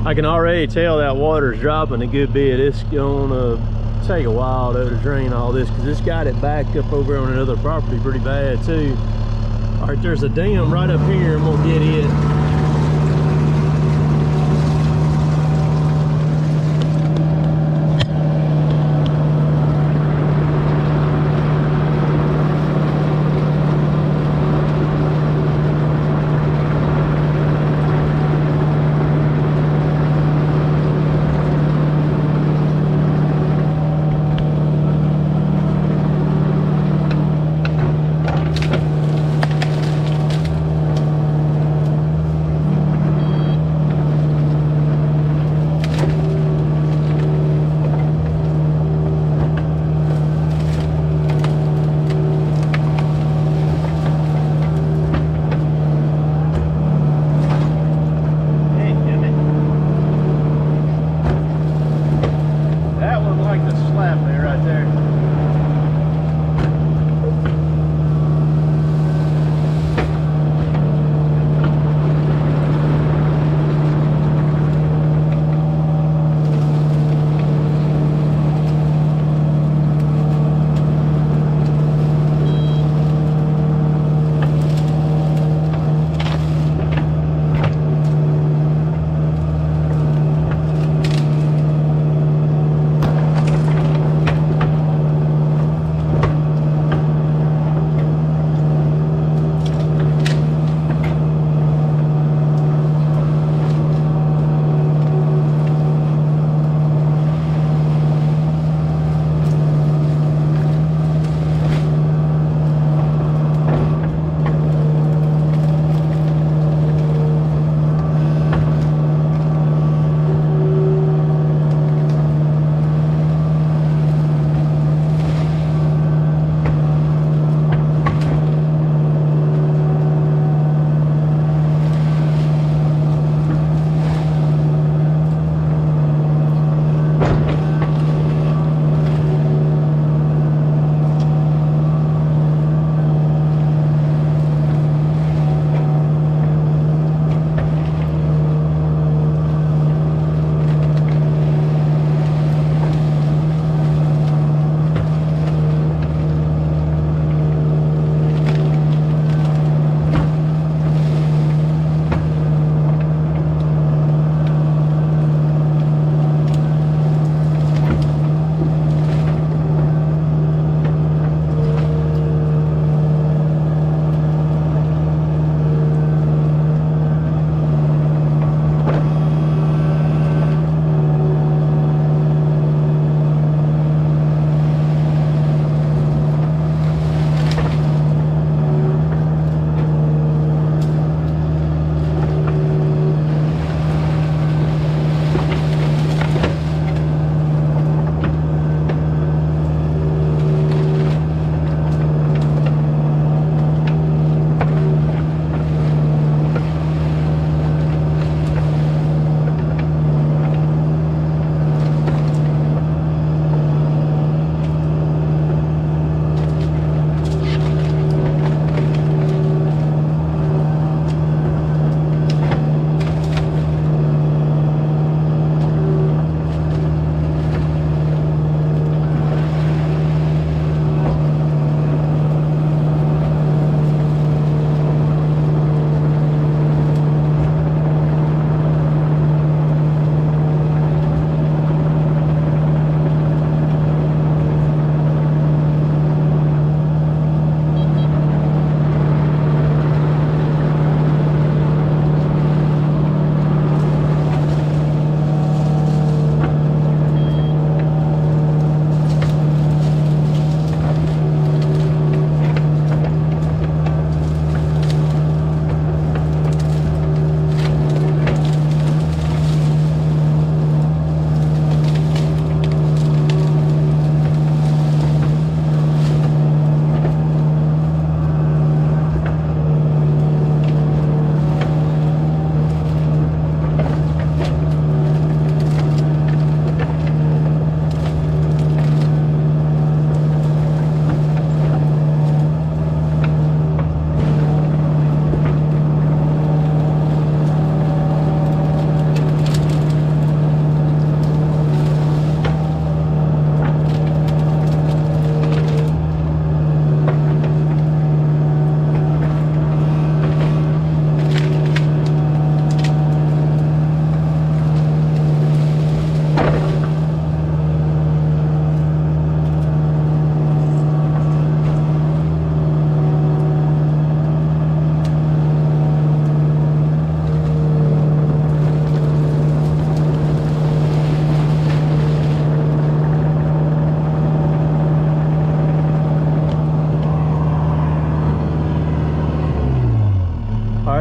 I can already tell that water's dropping a good bit. It's gonna take a while though to drain all this because it's got it backed up over on another property pretty bad too. All right, there's a dam right up here and we'll get it.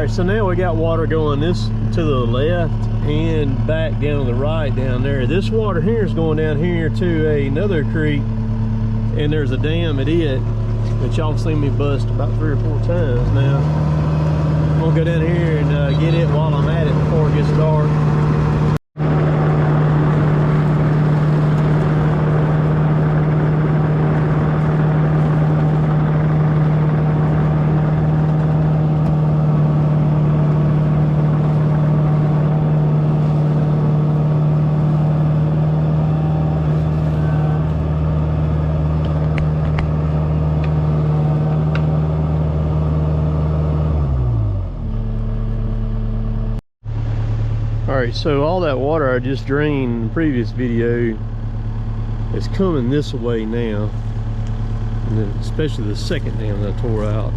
right, so now we got water going this to the left and back down to the right down there. This water here is going down here to another creek, and there's a dam at it that y'all have seen me bust about 3 or 4 times now. I'm gonna go down here and get it while I'm at it before it gets dark. Alright, so all that water I just drained in the previous video is coming this way now, and then especially the second dam that I tore out.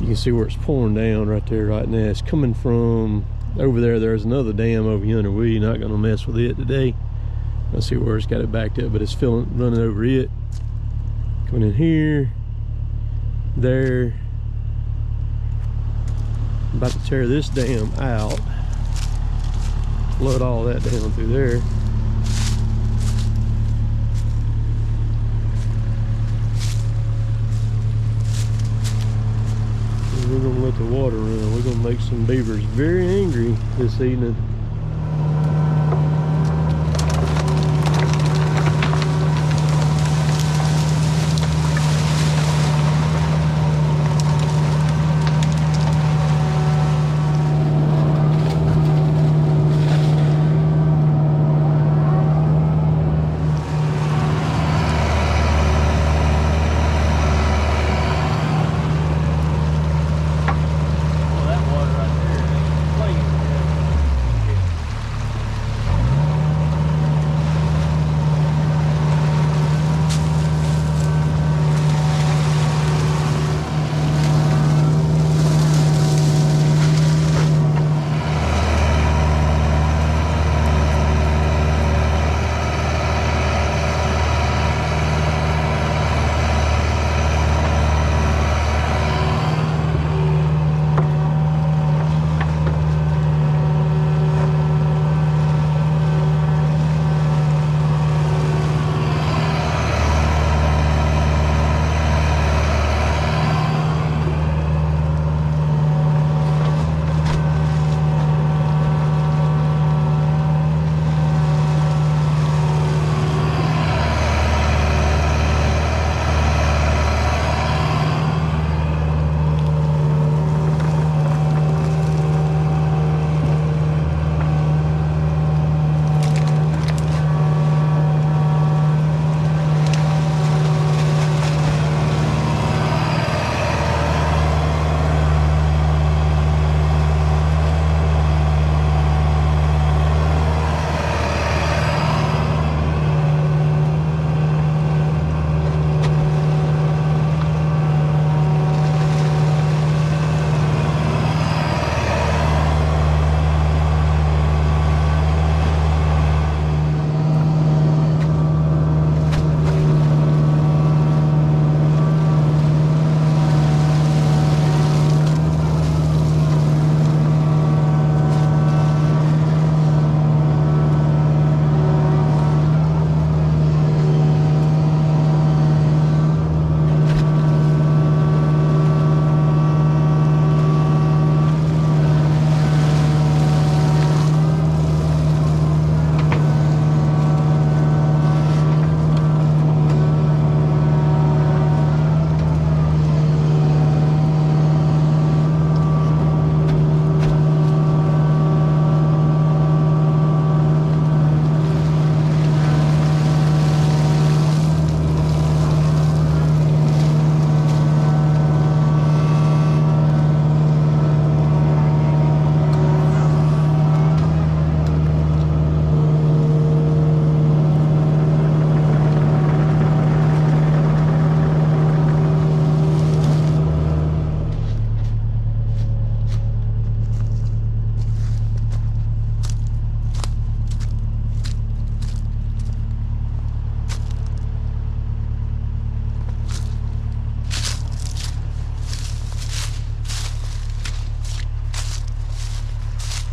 You can see where it's pouring down right there right now. It's coming from over there. There's another dam over yonder. We're not going to mess with it today. Let's see where it's got it backed up, but it's running over it. Coming in here, there. I'm about to tear this dam out, flood all that down through there. And we're gonna let the water run. We're gonna make some beavers very angry this evening.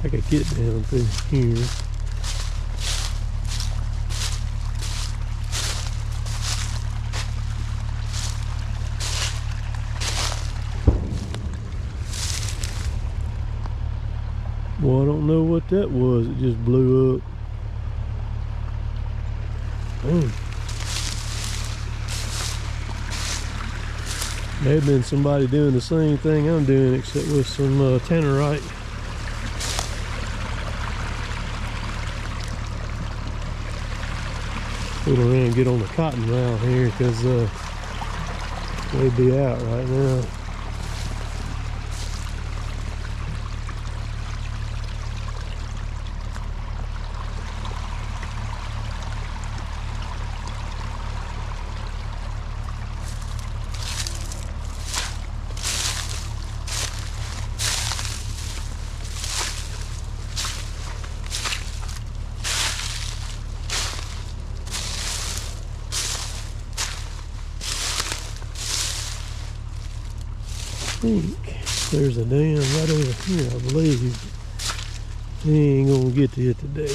I could get down through here. Well, I don't know what that was. It just blew up. May have been somebody doing the same thing I'm doing, except with some tannerite. Pull around and get on the cotton around here because they'd be out right now. I think there's a dam right over here, I believe. He ain't gonna get to it today.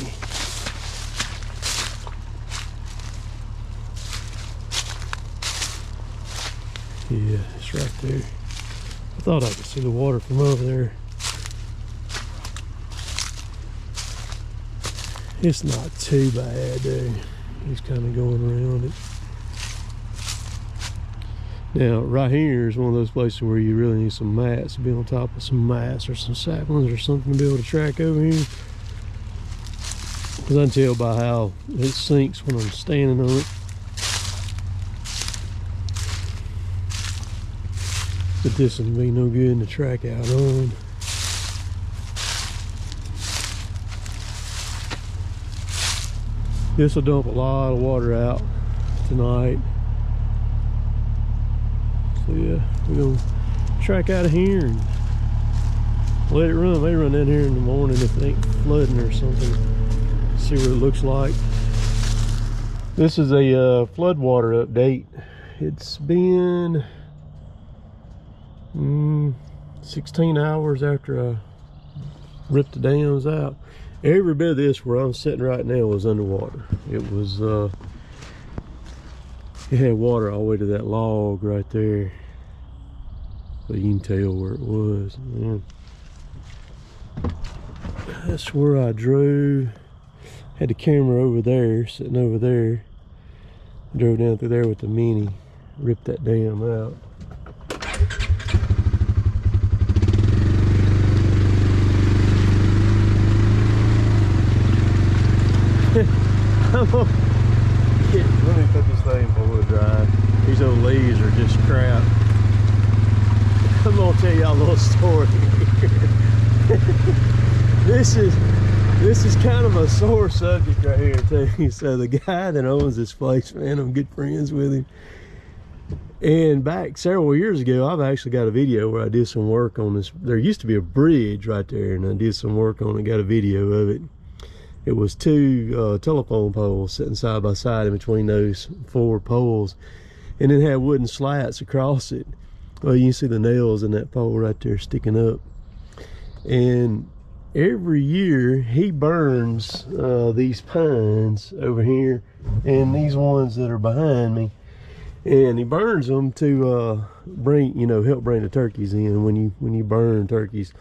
Yeah, it's right there. I thought I could see the water from over there. It's not too bad though. He's kind of going around it. Now, right here is one of those places where you really need some mats to be on top of some mats or some saplings or something to be able to track over here. Because I can tell by how it sinks when I'm standing on it. But this would be no good to track out on. This will dump a lot of water out tonight. So yeah, we're gonna track out of here and let it run. They run down here in the morning if it ain't flooding or something. See what it looks like. This is a floodwater update. It's been 16 hours after I ripped the dams out. Every bit of this where I'm sitting right now was underwater. It was it had water all the way to that log right there. But you can tell where it was. Man. That's where I drove. Had the camera over there, sitting over there. Drove down through there with the Mini. Ripped that dam out. Let me put this thing in four-wheel drive. These old leaves are just crap. I'm gonna tell y'all a little story. This is kind of a sore subject right here too. So the guy that owns this place, man, I'm good friends with him. And back several years ago, I've actually got a video where I did some work on this. There used to be a bridge right there, and I did some work on it, got a video of it. It was two telephone poles sitting side by side in between those four poles, and it had wooden slats across it. Well, you can see the nails in that pole right there sticking up. And every year he burns these pines over here and these ones that are behind me, and he burns them to bring, you know, help bring the turkeys in. When you burn turkeys,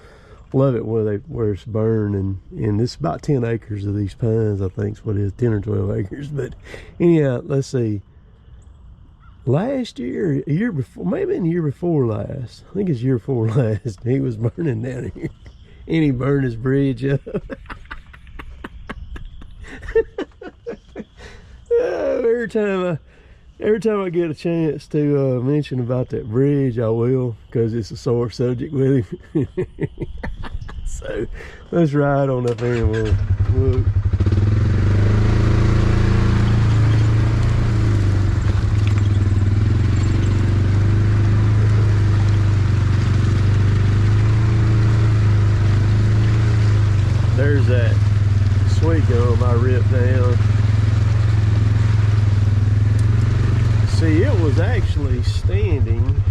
love it where it's burned, and it's about 10 acres of these pines, I think is what it is, 10 or 12 acres. But anyhow, let's see. Last year, a year before, maybe in the year before last, I think it's year before last, he was burning down here, and he burned his bridge up. Every time I get a chance to mention about that bridge, I will, because it's a sore subject with him. So let's ride on up there and we'll look. There's that sweet gum I ripped down. See, it was actually standing.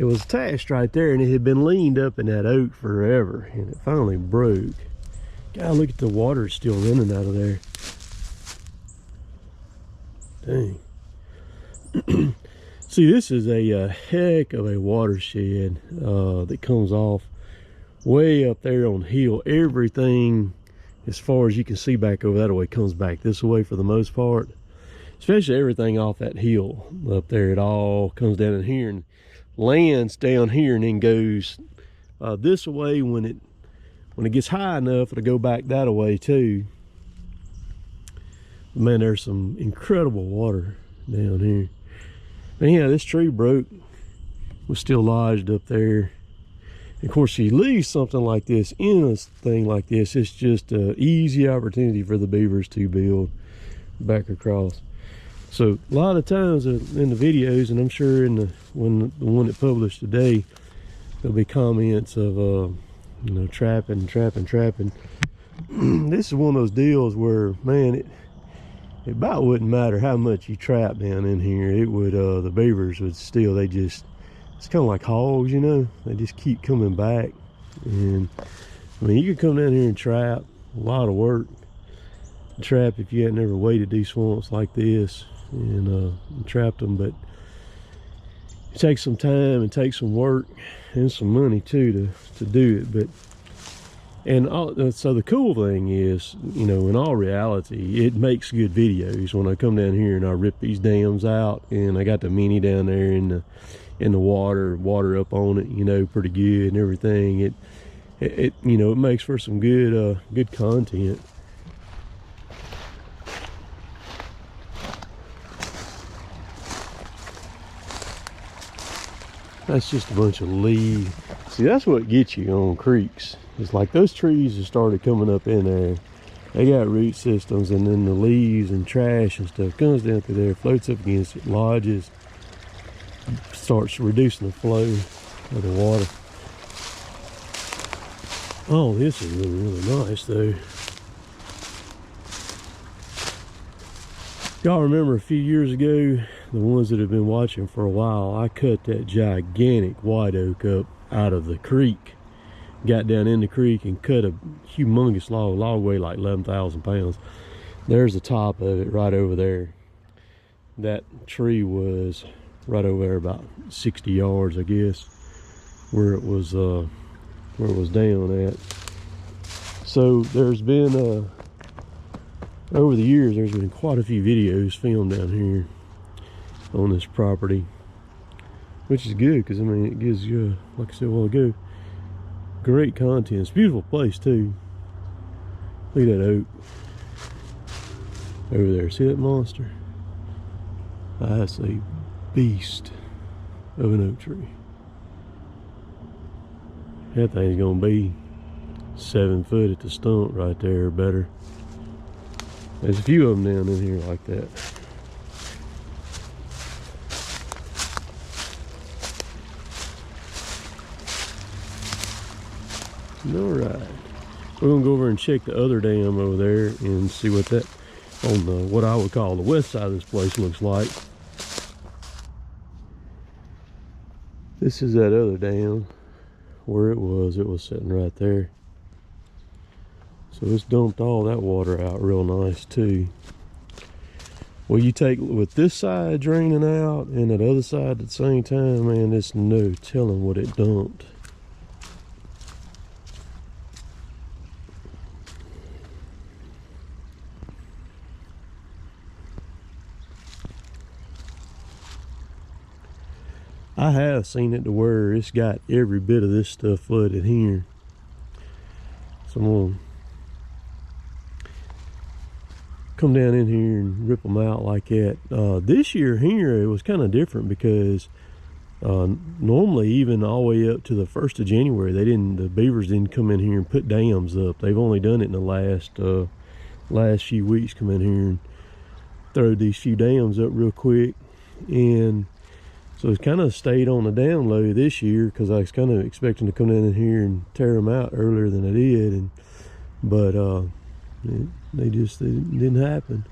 it was attached right there, and it had been leaned up in that oak forever, and it finally broke. God, look at the water still running out of there. Dang. See, this is a heck of a watershed that comes off way up there on the hill. Everything, as far as you can see back over that way, comes back this way for the most part. Especially everything off that hill up there. It all comes down in here and lands down here, and then goes this way. When it gets high enough, it'll go back that way too. Man, there's some incredible water down here. And yeah, this tree broke, was still lodged up there. And of course, you leave something like this in a thing like this, it's just an easy opportunity for the beavers to build back across. So a lot of times in the videos, and I'm sure in the one that published today, there'll be comments of you know, trapping. This is one of those deals where, man, it about wouldn't matter how much you trap down in here. It would, the beavers would still, it's kind of like hogs, you know, they just keep coming back. And I mean, you could come down here and trap, a lot of work. Trap if you hadn't ever waded these swamps like this and trapped them, but it takes some time and takes some work and some money too to do it. But so the cool thing is, you know, in all reality, it makes good videos. When I come down here and I rip these dams out, and I got the mini down there in the water up on it, you know, pretty good and everything. It you know, it makes for some good content. That's just a bunch of leaves. See, that's what gets you on creeks. It's like those trees that started coming up in there. They got root systems, and then the leaves and trash and stuff comes down through there, floats up against it, lodges, starts reducing the flow of the water. Oh, this is really nice though. Y'all remember a few years ago, the ones that have been watching for a while, I cut that gigantic white oak up out of the creek. Got down in the creek and cut a humongous log weighed like 11,000 pounds. There's the top of it right over there. That tree was right over there about 60 yards, I guess, where it was down at. So there's been over the years, there's been quite a few videos filmed down here on this property, which is good because I mean, it gives you, like I said a while ago, great content. It's a beautiful place too. Look at that oak over there. See that monster? That's a beast of an oak tree. That thing's gonna be 7 foot at the stump right there or better. There's a few of them down in here like that. All right, we're gonna go over and check the other dam over there and see what that, on the, what I would call the west side of this place, looks like. This is that other dam where it was sitting right there. So it's dumped all that water out real nice too. Well, you take with this side draining out and that other side at the same time, man, there's no telling what it dumped. I have seen it to where it's got every bit of this stuff flooded here. So I'm gonna come down in here and rip them out like that. This year here, it was kind of different because normally even all the way up to the 1st of January, the beavers didn't come in here and put dams up. They've only done it in the last few weeks, come in here and throw these few dams up real quick. And so it's kind of stayed on the down low this year because I was kind of expecting to come down in here and tear them out earlier than I did, but they didn't happen.